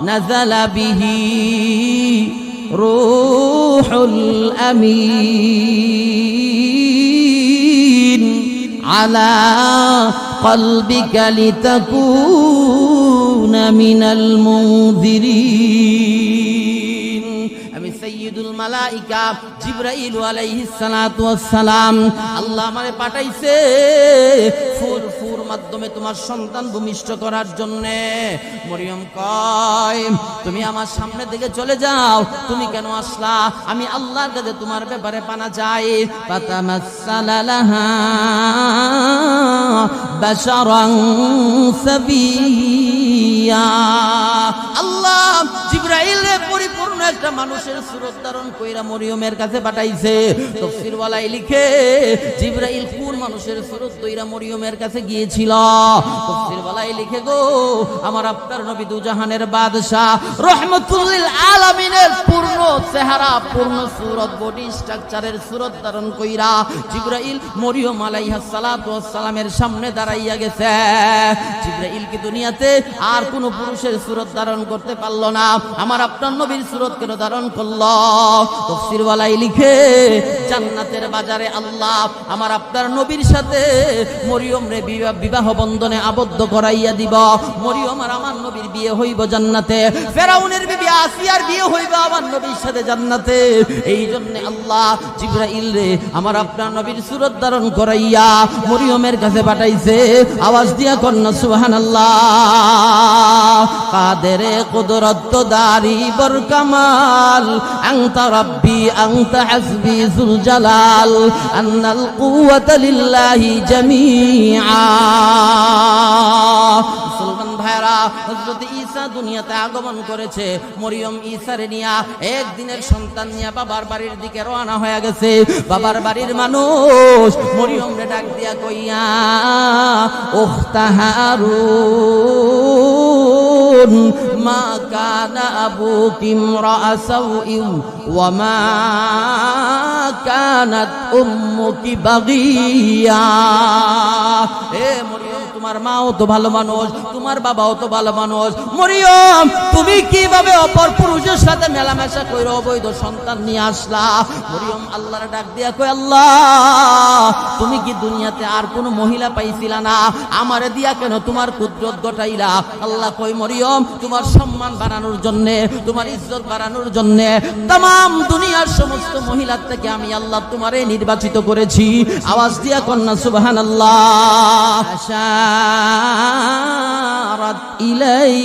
নাযালা বিহি রূহুল আমিন আলা কলবিকা লিতাকুনা মিনাল মুনযিরিন। আমি সাইয়্যিদুল মালাইকা জিবরাইল আলাইহিস সালাতু ওয়াস সালাম, আল্লাহ আমারে পাঠাইছে ফুর মাধ্যমে তোমার সন্তান ভূমিষ্ঠ করার জন্য। মরিয়ম কয়, তুমি আমার সামনে থেকে চলে যাও, তুমি কেন আসলা? আমি আল্লাহর কাছে তোমার ব্যাপারে পানা চাই। ফাতামাসসালা লাহা বাশারান সাবিয়্যা। আল্লাহ জিবরাইলে পরিপূর্ণ একটা মানুষের সুরত ধারণ কইরা মরিয়মের কাছে পাঠাইছে। তাফসীর ওয়ালাই লিখে জিবরাইল কোন মানুষের সুরত কইরা মরিয়মের কাছে গিয়েছিল? তাফসীর ওয়ালাই লিখে গো, আমার আপনার নবী দুজাহানের বাদশা রহমাতুল লিল আলামিনের পূর্ণ চেহারা, পূর্ণ সুরত, বডি স্ট্রাকচারের সুরত ধারণ কইরা জিবরাইল মরিয়ম আলাইহিস সালাতু ওয়াস সালামের সামনে দাঁড়াইয়া গেছে। জিবরাইল কি দুনিয়াতে আর কোন পুরুষের সুরত ধারণ করতে পারলো না, আমার আপনার নবীর সুরত কেন ধারণ করলো? তাফসীর ওয়ালাই লিখে জান্নাতের বাজারে আল্লাহ আমার আপনার নবীর সাথে মরিয়ম রে বিবাহ বন্ধনে আবদ্ধ করাইয়া দিব। মরিয়ম আর আমার নবীর বিয়ে হইব জান্নাতে, ফেরাউনের বিবি আসিয়ার বিয়ে হইব আমার নবীর সাথে জান্নাতে। এই জন্য আল্লাহ জিবরাইল রে আমার আপনার নবীর সুরত ধারণ করাইয়া মরিয়মের কাছে পাঠাইছে। আওয়াজ দিয়া কন্যা সুবহানাল্লাহ। কাদেরে কুদরত দারি বর কামাল, আনতা রাব্বি আনতা হাসবি যুল জালাল, আন্নাল কুওয়াতা লিল্লাহি জামিআ। মুসলমান ভাইরা, হযরত ঈসা দুনিয়াতে আগমন করেছে। মরিয়ম ঈসারে নিয়া একদিনের সন্তান নিয়া বাবার বাড়ির দিকে রওনা হয়ে গেছে। বাবার বাড়ির মানুষ মরিয়ম রে ডাক দিয়া কইয়া, উখতা হারুন মা কানা আবুকি ইমরাআ সাউইন ওয়া মা কানাত উম্মুকি বাগিয়া। এ মরিয়ম, তোমার মাও তো ভালো মানুষ, তোমার বাবাও তো ভালো মানুষ। মরিয়ম, তুমি কিভাবে অপর পুরুষের সাথে মেলামেশা কইরা অবৈধ সন্তান নিয়ে আসলা? মরিয়ম আল্লাহর ডাক দিয়া কই, আল্লাহ তুমি কি দুনিয়াতে আর কোন মহিলা পাইছিলা না? আমারে দিয়া কেন তোমার কুদরত ঘটাইলা? আল্লাহ কই, মরিয়ম তোমার সম্মান বাড়ানোর জন্য, তোমার ইজ্জত বাড়ানোর জন্য तमाम দুনিয়ার সমস্ত মহিলার থেকে আমি আল্লাহ তোমারে নির্বাচিত করেছি। আওয়াজ দিয়া কন্যা সুবহানাল্লাহ। আশারাত ইলাই